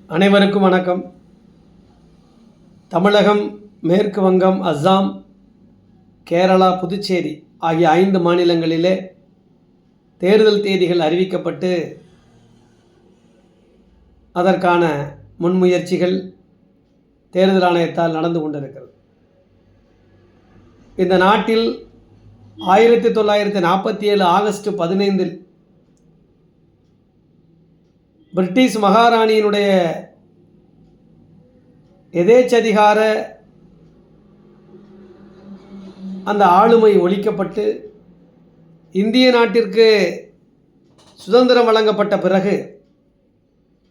அனைவருக்கும் வணக்கம். தமிழகம், மேற்கு வங்கம், அஸ்ஸாம், கேரளா, புதுச்சேரி ஆகிய 5 மாநிலங்களிலே தேர்தல் தேதிகள் அறிவிக்கப்பட்டு அதற்கான முன்முயற்சிகள் தேர்தல் ஆணையத்தால் நடந்து கொண்டிருக்கிறது. இந்த நாட்டில் 1947 ஆகஸ்ட் 15 பிரிட்டிஷ் மகாராணியினுடைய எதேச்சதிகார அந்த ஆளுமை ஒழிக்கப்பட்டு இந்திய நாட்டிற்கு சுதந்திரம் வழங்கப்பட்ட பிறகு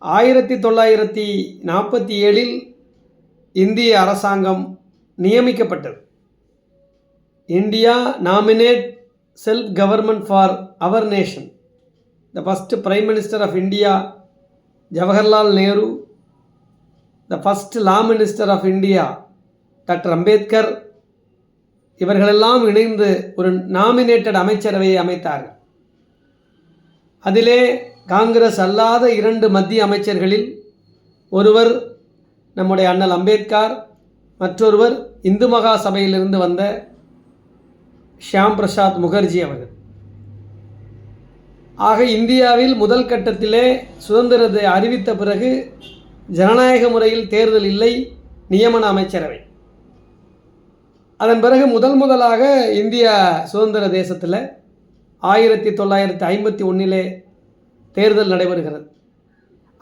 1947 இந்திய அரசாங்கம் நியமிக்கப்பட்டது. India nominate self government for our nation. The first prime minister of India Jawaharlal Nehru, the first law minister of India doctor Ambedkar, இவர்களெல்லாம் இணைந்து ஒரு நாமினேட்டட் அமைச்சரவையை அமைத்தார்கள். அதிலே காங்கிரஸ் அல்லாத 2 மத்திய அமைச்சர்களில் ஒருவர் நம்முடைய அண்ணல் அம்பேத்கர், மற்றொருவர் இந்து மகா சபையிலிருந்து வந்த ஷியாம் பிரசாத் முகர்ஜி அவர்கள். ஆக இந்தியாவில் முதல் கட்டத்திலே சுதந்திரத்தை அறிவித்த பிறகு ஜனநாயக முறையில் தேர்தல் இல்லை, நியமன அமைச்சரவை. அதன் பிறகு முதலாக இந்தியா சுதந்திர தேசத்தில் 1951 தேர்தல் நடைபெறுகிறது.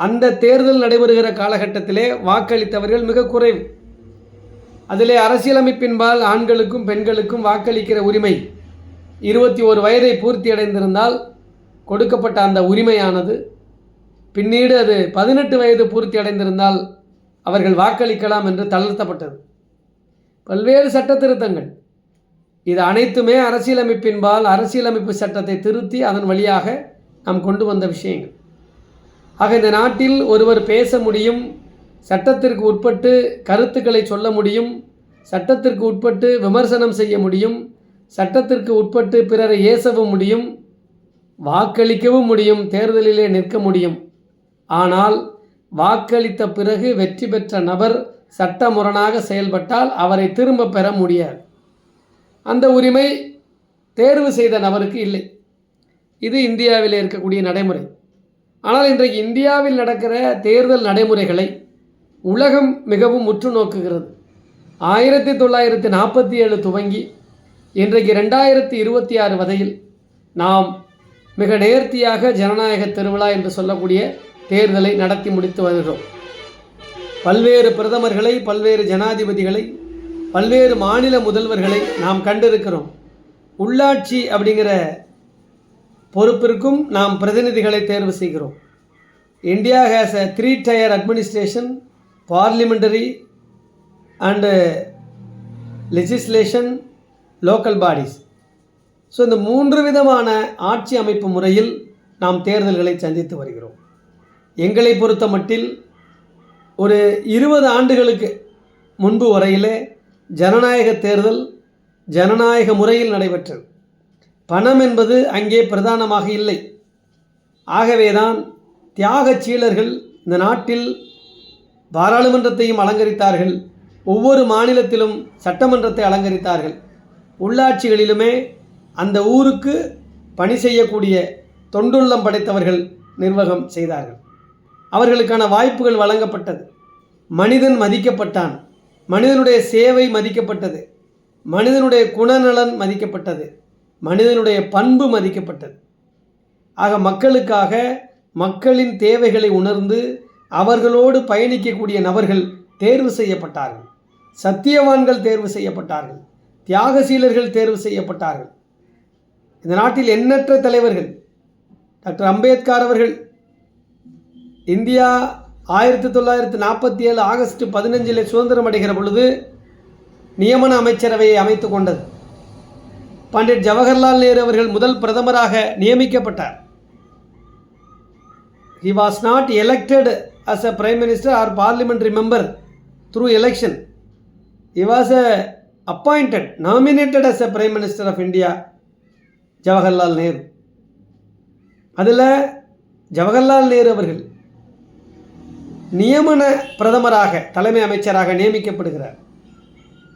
அந்த தேர்தல் நடைபெறுகிற காலகட்டத்திலே வாக்களித்தவர்கள் மிக குறைவு. அதிலே அரசியலமைப்பின்பால் ஆண்களுக்கும் பெண்களுக்கும் வாக்களிக்கிற உரிமை 21 வயதை பூர்த்தி அடைந்திருந்தால் கொடுக்கப்பட்ட அந்த உரிமையானது பின்னீடு அது 18 வயது பூர்த்தி அடைந்திருந்தால் அவர்கள் வாக்களிக்கலாம் என்று தளர்த்தப்பட்டது. பல்வேறு சட்ட திருத்தங்கள், இது அனைத்துமே அரசியலமைப்பின்பால் அரசியலமைப்பு சட்டத்தை திருத்தி அதன் வழியாக நாம் கொண்டு வந்த விஷயங்கள். ஆக இந்த நாட்டில் ஒருவர் பேச முடியும், சட்டத்திற்கு உட்பட்டு கருத்துக்களை சொல்ல முடியும், சட்டத்திற்கு உட்பட்டு விமர்சனம் செய்ய முடியும், சட்டத்திற்கு உட்பட்டு பிறரை ஏசவும் முடியும், வாக்களிக்கவும் முடியும், தேர்தலிலே நிற்க முடியும். ஆனால் வாக்களித்த பிறகு வெற்றி பெற்ற நபர் சட்டமுரணாக செயல்பட்டால் அவரை திரும்ப பெற முடியாது. அந்த உரிமை தேர்வு செய்த நபருக்கு இல்லை. இது இந்தியாவில் இருக்கக்கூடிய நடைமுறை. ஆனால் இன்றைக்கு இந்தியாவில் நடக்கிற தேர்தல் நடைமுறைகளை உலகம் மிகவும் உற்று நோக்குகிறது. 1947 துவங்கி இன்றைக்கு 2026 வரையில் நாம் மிக நேர்த்தியாக ஜனநாயக திருவிழா என்று சொல்லக்கூடிய தேர்தலை நடத்தி முடித்து வருகிறோம். பல்வேறு பிரதமர்களை, பல்வேறு ஜனாதிபதிகளை, பல்வேறு மாநில முதல்வர்களை நாம் கண்டிருக்கிறோம். உள்ளாட்சி அப்படிங்கிற பொறுப்பிற்கும் நாம் பிரதிநிதிகளை தேர்வு செய்கிறோம். India has a 3-tier administration, parliamentary and legislation, local bodies. So இந்த 3 விதமான ஆட்சி அமைப்பு முறையில் நாம் தேர்தல்களை சந்தித்து வருகிறோம். எங்களை பொறுத்த மட்டில் ஒரு 20 ஆண்டுகளுக்கு முன்பு வரையிலே ஜனநாயக தேர்தல் ஜனநாயக முறையில் நடைபெற்றது. பணம் என்பது அங்கே பிரதானமாக இல்லை. ஆகவேதான் தியாகச் சீலர்கள் இந்த நாட்டில் பாராளுமன்றத்தையும் அலங்கரித்தார்கள், ஒவ்வொரு மாநிலத்திலும் சட்டமன்றத்தை அலங்கரித்தார்கள். உள்ளாட்சிகளிலுமே அந்த ஊருக்கு பணி செய்யக்கூடிய தொண்டுள்ளம் படைத்தவர்கள் நிர்வாகம் செய்தார்கள். அவர்களுக்கான வாய்ப்புகள் வழங்கப்பட்டது. மனிதன் மதிக்கப்பட்டான், மனிதனுடைய சேவை மதிக்கப்பட்டது, மனிதனுடைய குணநலன் மதிக்கப்பட்டது, மனிதனுடைய பண்பு மதிக்கப்பட்டது. ஆக மக்களுக்காக மக்களின் தேவைகளை உணர்ந்து அவர்களோடு பயணிக்கக்கூடிய நபர்கள் தேர்வு செய்யப்பட்டார்கள். சத்தியவான்கள் தேர்வு செய்யப்பட்டார்கள், தியாகசீலர்கள் தேர்வு செய்யப்பட்டார்கள். இந்த நாட்டில் எண்ணற்ற தலைவர்கள். டாக்டர் அம்பேத்கர் அவர்கள் இந்தியா 1947 ஆகஸ்ட் 15 சுதந்திரம் அடைகிற பொழுது நியமன அமைச்சரவையை அமைத்து கொண்டது. பண்டிட் ஜவஹர்லால் நேரு அவர்கள் முதல் பிரதமராக நியமிக்கப்பட்டார். He was not elected as a prime minister or parliamentary member through election. He was appointed, nominated as a prime minister of India, Jawaharlal Nehru. அதில் ஜவஹர்லால் நேரு அவர்கள் நியமன பிரதமராக தலைமை அமைச்சராக நியமிக்கப்படுகிறார்.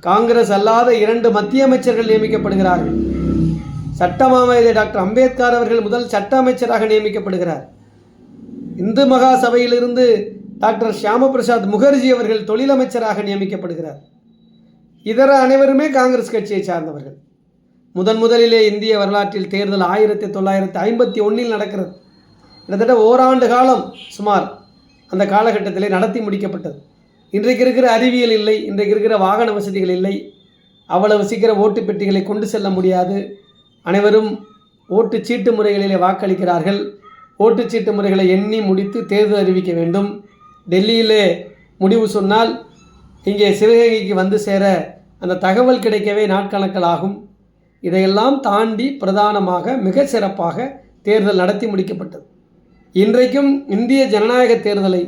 காங்கிரஸ் அல்லாத 2 மத்திய அமைச்சர்கள் நியமிக்கப்படுகிறார்கள். சட்டமாமேதை டாக்டர் அம்பேத்கர் அவர்கள் முதல் சட்ட அமைச்சராக நியமிக்கப்படுகிறார். இந்து மகா சபையிலிருந்து டாக்டர் ஷியாம பிரசாத் முகர்ஜி அவர்கள் தொழிலமைச்சராக நியமிக்கப்படுகிறார். இதர அனைவருமே காங்கிரஸ் கட்சியை சார்ந்தவர்கள். முதலிலே இந்திய வரலாற்றில் தேர்தல் 1951 நடக்கிறது. கிட்டத்தட்ட ஓராண்டு காலம் சுமார் அந்த காலகட்டத்திலே நடத்தி முடிக்கப்பட்டது. இன்றைக்கு இருக்கிற அறிவியல் இல்லை, இன்றைக்கு இருக்கிற வாகன வசதிகள் இல்லை, அவ்வளவு சீக்கிரம் ஓட்டு பெட்டிகளை கொண்டு செல்ல முடியாது. அனைவரும் ஓட்டுச்சீட்டு முறைகளிலே வாக்களிக்கிறார்கள். ஓட்டுச்சீட்டு முறைகளை எண்ணி முடித்து தேர்தல் அறிவிக்க வேண்டும். டெல்லியிலே முடிவு சொன்னால் இங்கே சிவகங்கைக்கு வந்து சேர அந்த தகவல் கிடைக்கவே நாட்கணக்கில் ஆகும். இதையெல்லாம் தாண்டி பிரதானமாக மிக சிறப்பாக தேர்தல் நடத்தி முடிக்கப்பட்டது. இன்றைக்கும் இந்திய ஜனநாயக தேர்தலை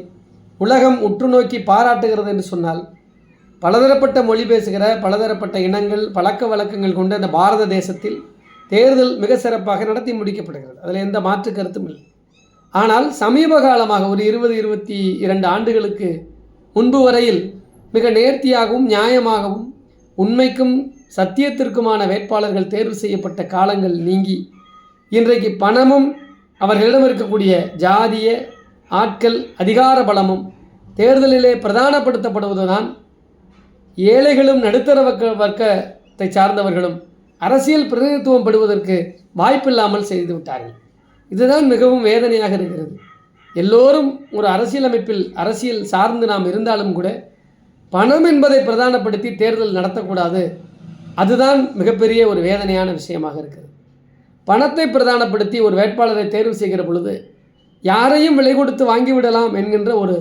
உலகம் உற்று நோக்கி பாராட்டுகிறது என்று சொன்னால், பலதரப்பட்ட மொழி பேசுகிற பலதரப்பட்ட இனங்கள் பழக்க வழக்கங்கள் கொண்ட இந்த பாரத தேசத்தில் தேர்தல் மிக சிறப்பாக நடத்தி முடிக்கப்படுகிறது. அதில் எந்த மாற்று கருத்தும் இல்லை. ஆனால் சமீப காலமாக ஒரு 20-22 ஆண்டுகளுக்கு முன்பு வரையில் மிக நேர்த்தியாகவும் நியாயமாகவும் உண்மைக்கும் சத்தியத்திற்குமான வேட்பாளர்கள் தேர்வு செய்யப்பட்ட காலங்கள் நீங்கி இன்றைக்கு பணமும் அவர்களிடம் இருக்கக்கூடிய ஜாதிய ஆட்கள் அதிகார பலமும் தேர்தலிலே பிரதானப்படுத்தப்படுவதுதான் ஏழைகளும் நடுத்தர வர்க்கத்தை சார்ந்தவர்களும் அரசியல் பிரதிநிதித்துவம் பெறுவதற்கு வாய்ப்பில்லாமல் செய்துவிட்டார்கள். இதுதான் மிகவும் வேதனையாக இருக்கிறது. எல்லோரும் ஒரு அரசியலமைப்பில் அரசியல் சார்ந்து நாம் இருந்தாலும் கூட பணம் என்பதை பிரதானப்படுத்தி தேர்தல் நடத்தக்கூடாது. அதுதான் மிகப்பெரிய ஒரு வேதனையான விஷயமாக இருக்கிறது. பணத்தை பிரதானப்படுத்தி ஒரு வேட்பாளரை தேர்வு செய்கிற பொழுது யாரையும் விலை கொடுத்து வாங்கிவிடலாம் என்கின்ற ஒரு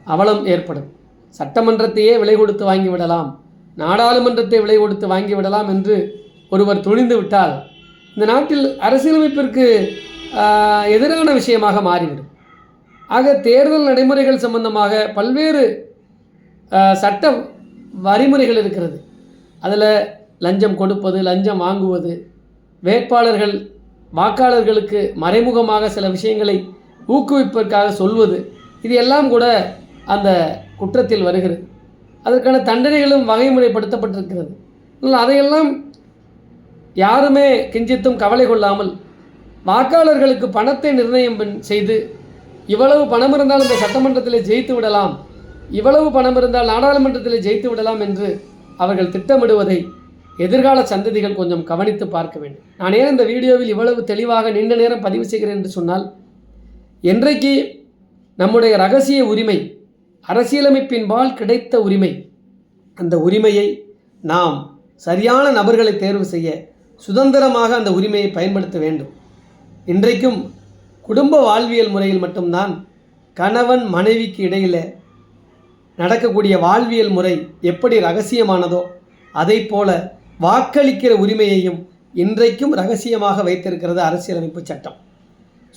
அவலம் ஏற்படும். சட்டமன்றத்தையே விலை கொடுத்து வாங்கிவிடலாம், நாடாளுமன்றத்தை விலை கொடுத்து வாங்கிவிடலாம் என்று ஒருவர் துணிந்து விட்டால் இந்த நாட்டில் அரசியலமைப்பிற்கு எதிரான விஷயமாக மாறிவிடும். ஆக தேர்தல் நடைமுறைகள் சம்பந்தமாக பல்வேறு சட்ட வரிமுறைகள் இருக்கிறது. அதில் லஞ்சம் கொடுப்பது, லஞ்சம் வாங்குவது, வேட்பாளர்கள் வாக்காளர்களுக்கு மறைமுகமாக சில விஷயங்களை ஊக்குவிப்பதற்காக சொல்வது, இது எல்லாம் கூட அந்த குற்றத்தில் வருகிறது. அதற்கான தண்டனைகளும் வகைமுறைப்படுத்தப்பட்டிருக்கிறது. அதையெல்லாம் யாருமே கிஞ்சித்தும் கவலை கொள்ளாமல் வாக்காளர்களுக்கு பணத்தை நிர்ணயம் செய்து இவ்வளவு பணம் இருந்தால் இந்த சட்டமன்றத்தில் ஜெயித்து விடலாம், இவ்வளவு பணம் இருந்தால் நாடாளுமன்றத்தில் ஜெயித்து விடலாம் என்று அவர்கள் திட்டமிடுவதை எதிர்கால சந்ததிகள் கொஞ்சம் கவனித்து பார்க்க வேண்டும். நான் ஏன் இந்த வீடியோவில் இவ்வளவு தெளிவாக நீண்ட நேரம் பதிவு செய்கிறேன் என்று சொன்னால், என்றைக்கு நம்முடைய இரகசிய உரிமை அரசியலமைப்பின்பால் கிடைத்த உரிமை, அந்த உரிமையை நாம் சரியான நபர்களை தேர்வு செய்ய சுதந்திரமாக அந்த உரிமையை பயன்படுத்த வேண்டும். இன்றைக்கும் குடும்ப வாழ்வியல் முறையில் மட்டும்தான் கணவன் மனைவிக்கு இடையில் நடக்கக்கூடிய வாழ்வியல் முறை எப்படி இரகசியமானதோ அதை போல வாக்களிக்கிற உரிமையையும் இன்றைக்கும் இரகசியமாக வைத்திருக்கிறது அரசியலமைப்பு சட்டம்.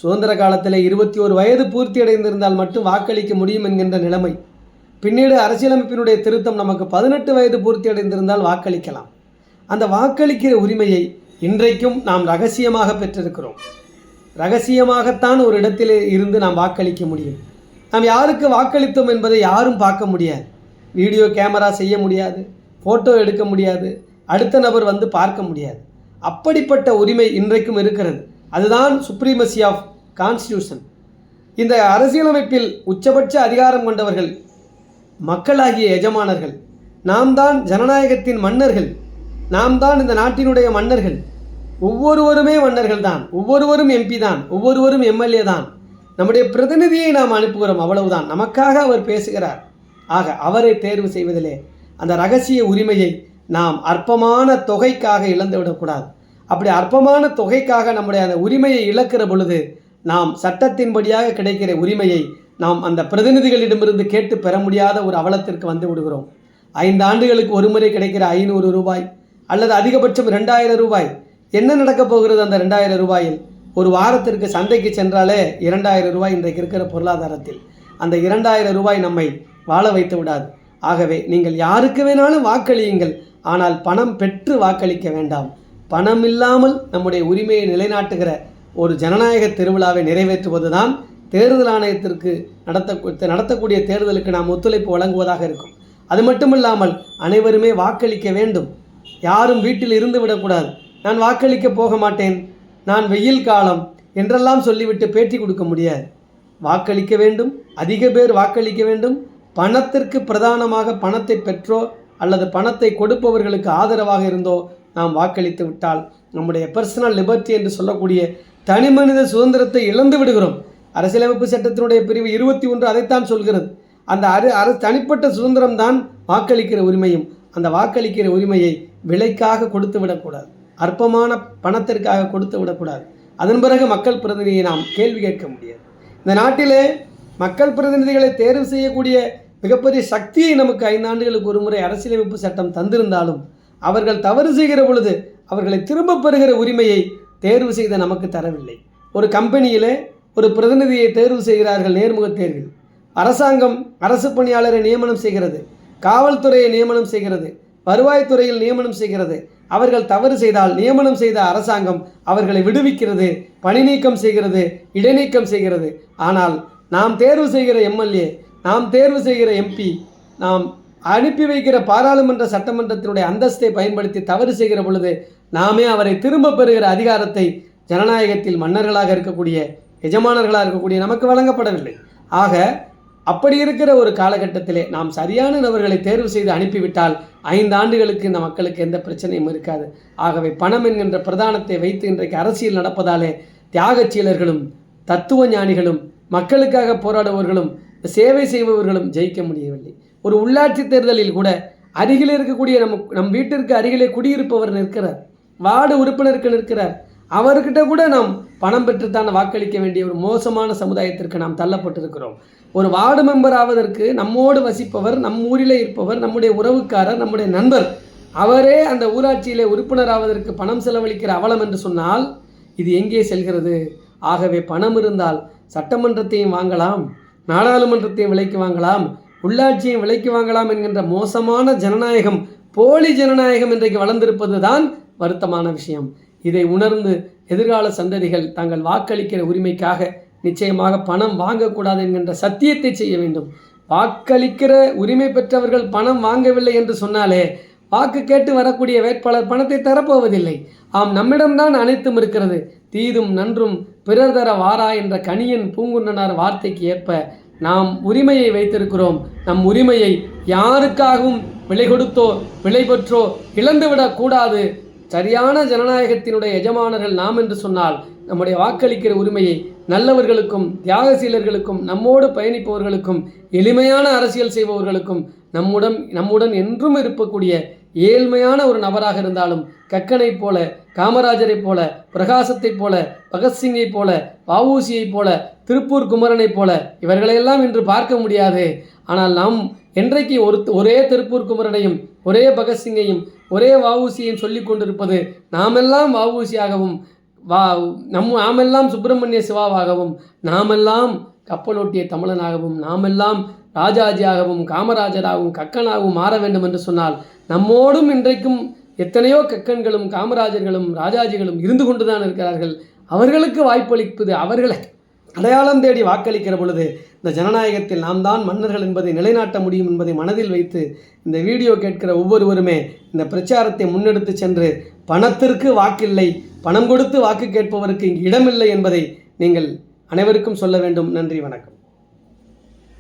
சுதந்திர காலத்தில் 21 வயது பூர்த்தி அடைந்திருந்தால் மட்டும் வாக்களிக்க முடியும் என்கின்ற நிலைமை. பின்னீடு அரசியலமைப்பினுடைய திருத்தம் நமக்கு 18 வயது பூர்த்தி அடைந்திருந்தால் வாக்களிக்கலாம். அந்த வாக்களிக்கிற உரிமையை இன்றைக்கும் நாம் இரகசியமாக பெற்றிருக்கிறோம். இரகசியமாகத்தான் ஒரு இடத்திலே இருந்து நாம் வாக்களிக்க முடியும். நாம் யாருக்கு வாக்களித்தோம் என்பதை யாரும் பார்க்க முடியாது. வீடியோ கேமரா செய்ய முடியாது, ஃபோட்டோ எடுக்க முடியாது, அடுத்த நபர் வந்து பார்க்க முடியாது. அப்படிப்பட்ட உரிமை இன்றைக்கும் இருக்கிறது. அதுதான் சுப்ரீமசி ஆஃப் கான்ஸ்டியூஷன். இந்த அரசியலமைப்பில் உச்சபட்ச அதிகாரம் கொண்டவர்கள் மக்களாகிய எஜமானர்கள். நாம் தான் ஜனநாயகத்தின் மன்னர்கள், நாம் தான் இந்த நாட்டினுடைய மன்னர்கள். ஒவ்வொருவருமே மன்னர்கள் தான், ஒவ்வொருவரும் எம்பி தான், ஒவ்வொருவரும் எம்எல்ஏ தான். நம்முடைய பிரதிநிதியை நாம் அனுப்புகிறோம், அவ்வளவுதான். நமக்காக அவர் பேசுகிறார். ஆக அவரை தேர்வு செய்வதிலே அந்த இரகசிய உரிமையை நாம் அற்பமான தொகைக்காக இழந்து விடக்கூடாது. அப்படி அற்பமான தொகைக்காக நம்முடைய அந்த உரிமையை இழக்கிற பொழுது நாம் சட்டத்தின்படியாக கிடைக்கிற உரிமையை நாம் அந்த பிரதிநிதிகளிடமிருந்து கேட்டு பெற முடியாத ஒரு அவலத்திற்கு வந்து விடுகிறோம். 5 ஆண்டுகளுக்கு ஒரு முறை கிடைக்கிற 500 ரூபாய் அல்லது அதிகபட்சம் 2000 ரூபாய். என்ன நடக்கப் போகிறது அந்த 2000 ரூபாயில்? ஒரு வாரத்திற்கு சந்தைக்கு சென்றாலே 2000 ரூபாய் இன்றைக்கு இருக்கிற பொருளாதாரத்தில். அந்த 2000 ரூபாய் நம்மை வாழ வைத்து விடாது. ஆகவே நீங்கள் யாருக்கு வேணாலும் வாக்களியுங்கள், ஆனால் பணம் பெற்று வாக்களிக்க வேண்டாம். பணம் இல்லாமல் நம்முடைய உரிமையை நிலைநாட்டுகிற ஒரு ஜனநாயக திருவிழாவை நிறைவேற்றுவதுதான் தேர்தல் ஆணையத்திற்கு நடத்தக்கூடிய தேர்தலுக்கு நாம் ஒத்துழைப்பு வழங்குவதாக இருக்கும். அது மட்டுமில்லாமல் அனைவருமே வாக்களிக்க வேண்டும். யாரும் வீட்டில் இருந்து விடக்கூடாது. நான் வாக்களிக்க போக மாட்டேன், நான் வெயில் காலம் என்றெல்லாம் சொல்லிவிட்டு பேட்டி கொடுக்க முடியாது. வாக்களிக்க வேண்டும், அதிக பேர் வாக்களிக்க வேண்டும். பணத்திற்கு பிரதானமாக பணத்தை பெற்றோ அல்லது பணத்தை கொடுப்பவர்களுக்கு ஆதரவாக இருந்தோ நாம் வாக்களித்து விட்டால் நம்முடைய பர்சனல் லிபர்ட்டி என்று சொல்லக்கூடிய தனிமனித சுதந்திரத்தை இழந்து விடுகிறோம். அரசியலமைப்பு சட்டத்தினுடைய பிரிவு 21 அதைத்தான் சொல்கிறது. அந்த தனிப்பட்ட சுதந்திரம் தான் வாக்களிக்கிற உரிமையும். அந்த வாக்களிக்கிற உரிமையை விலைக்காக கொடுத்து விடக்கூடாது, அற்பமான பணத்திற்காக கொடுத்து விடக்கூடாது. அதன் பிறகு மக்கள் பிரதிநிதியை நாம் கேள்வி கேட்க முடியாது. இந்த நாட்டிலே மக்கள் பிரதிநிதிகளை தேர்வு செய்யக்கூடிய மிகப்பெரிய சக்தியை நமக்கு 5 ஆண்டுகளுக்கு ஒரு முறை அரசியலமைப்பு சட்டம் தந்திருந்தாலும் அவர்கள் தவறு செய்கிற பொழுது அவர்களை திரும்ப பெறுகிற உரிமையை தேர்வு செய்த நமக்கு தரவில்லை. ஒரு கம்பெனியிலே ஒரு பிரதிநிதியை தேர்வு செய்கிறார்கள், நேர்முக தேர்வில். அரசாங்கம் அரசு பணியாளரை நியமனம் செய்கிறது, காவல்துறையை நியமனம் செய்கிறது, வருவாய்த்துறையில் நியமனம் செய்கிறது. அவர்கள் தவறு செய்தால் நியமனம் செய்த அரசாங்கம் அவர்களை விடுவிக்கிறது, பணி நீக்கம் செய்கிறது, இடைநீக்கம் செய்கிறது. ஆனால் நாம் தேர்வு செய்கிற எம்எல்ஏ, நாம் தேர்வு செய்கிற எம்பி, நாம் அனுப்பி வைக்கிற பாராளுமன்ற சட்டமன்றத்தினுடைய அந்தஸ்தை பயன்படுத்தி தவறு செய்கிற பொழுது நாமே அவரை திரும்ப பெறுகிற அதிகாரத்தை ஜனநாயகத்தில் மன்னர்களாக இருக்கக்கூடிய, எஜமானர்களாக இருக்கக்கூடிய நமக்கு வழங்கப்படவில்லை. ஆக அப்படி இருக்கிற ஒரு காலகட்டத்திலே நாம் சரியான நபர்களை தேர்வு செய்து அனுப்பிவிட்டால் 5 ஆண்டுகளுக்கு இந்த மக்களுக்கு எந்த பிரச்சனையும் இருக்காது. ஆகவே பணம் என்கின்ற பிரதானத்தை வைத்து இன்றைக்கு அரசியல் நடப்பதாலே தியாகச்சீலர்களும் தத்துவ ஞானிகளும் மக்களுக்காக போராடுபவர்களும் சேவை செய்பவர்களும் ஜெயிக்க முடியவில்லை. ஒரு உள்ளாட்சி தேர்தலில் கூட அருகில் இருக்கக்கூடிய நம் வீட்டிற்கு அருகிலே குடியிருப்பவர் நிற்கிறார், வார்டு உறுப்பினருக்கு நிற்கிறார். அவர்கிட்ட கூட நாம் பணம் பெற்றுத்தான் வாக்களிக்க வேண்டிய ஒரு மோசமான சமுதாயத்திற்கு நாம் தள்ளப்பட்டிருக்கிறோம். ஒரு வார்டு மெம்பர் ஆவதற்கு நம்மோடு வசிப்பவர், நம் ஊரிலே இருப்பவர், நம்முடைய உறவுக்காரர், நம்முடைய நண்பர், அவரே அந்த ஊராட்சியிலே உறுப்பினர் ஆவதற்கு பணம் செலவழிக்கிற அவலம் என்று சொன்னால் இது எங்கே செல்கிறது? ஆகவே பணம் இருந்தால் சட்டமன்றத்தையும் வாங்கலாம், நாடாளுமன்றத்தையும் விலைக்கு வாங்கலாம், உள்ளாட்சியும் விலைக்கு வாங்கலாம் என்கின்ற மோசமான ஜனநாயகம், போலி ஜனநாயகம் இன்றைக்கு வளர்ந்திருப்பது தான் வருத்தமான விஷயம். இதை உணர்ந்து எதிர்கால சந்ததிகள் தாங்கள் வாக்களிக்கிற உரிமைக்காக நிச்சயமாக பணம் வாங்கக்கூடாது என்கின்ற சத்தியத்தை செய்ய வேண்டும். வாக்களிக்கிற உரிமை பெற்றவர்கள் பணம் வாங்கவில்லை என்று சொன்னாலே வாக்கு கேட்டு வரக்கூடிய வேட்பாளர் பணத்தை தரப்போவதில்லை. ஆம், நம்மிடம்தான் அனைத்தும் இருக்கிறது, தீதும் நன்றும் பிறர் தர வாரா என்ற கணியன் பூங்குன்றனார் வார்த்தைக்கு ஏற்ப நாம் உரிமையை வைத்திருக்கிறோம். நம் உரிமையை யாருக்காகவும் விலை கொடுத்தோ விலை பெற்றோ இழந்துவிடக்கூடாது. சரியான ஜனநாயகத்தினுடைய எஜமானர்கள் நாம் என்று சொன்னால் நம்முடைய வாக்களிக்கிற உரிமையை நல்லவர்களுக்கும் தியாகசீலர்களுக்கும் நம்மோடு பயணிப்பவர்களுக்கும் எளிமையான அரசியல் செய்பவர்களுக்கும் நம்முடன் என்றும் இருக்கக்கூடிய ஏழ்மையான ஒரு நபராக இருந்தாலும் கக்கனைப் போல, காமராஜரைப் போல, பிரகாசத்தைப் போல, பகத்சிங்கை போல, வஉசியைப் போல, திருப்பூர் குமரனைப் போல இவர்களையெல்லாம் இன்று பார்க்க முடியாது. ஆனால் நாம் என்றைக்கு ஒரே திருப்பூர் குமரனையும் ஒரே பகத்சிங்கையும் ஒரே வஉசியையும் சொல்லி கொண்டிருப்பது நாமெல்லாம் வஉசியாகவும் நாமெல்லாம் சுப்பிரமணிய சிவாவாகவும் நாமெல்லாம் கப்பலோட்டிய தமிழனாகவும் நாமெல்லாம் ராஜாஜியாகவும் காமராஜராகவும் கக்கனாகவும் மாற வேண்டும் என்று சொன்னால் நம்மோடும் இன்றைக்கும் எத்தனையோ கக்கன்களும் காமராஜர்களும் ராஜாஜிகளும் இருந்து கொண்டுதான் இருக்கிறார்கள். அவர்களுக்கு வாய்ப்பளிப்பது, அவர்களை அடையாளம் தேடி வாக்களிக்கிற பொழுது இந்த ஜனநாயகத்தில் நாம் தான் மன்னர்கள் என்பதை நிலைநாட்ட முடியும் என்பதை மனதில் வைத்து இந்த வீடியோ கேட்கிற ஒவ்வொருவருமே இந்த பிரச்சாரத்தை முன்னெடுத்து சென்று பணத்திற்கு வாக்கில்லை, பணம் கொடுத்து வாக்கு கேட்பவருக்கு இங்கு இடமில்லை என்பதை நீங்கள் அனைவருக்கும் சொல்ல வேண்டும். நன்றி, வணக்கம்.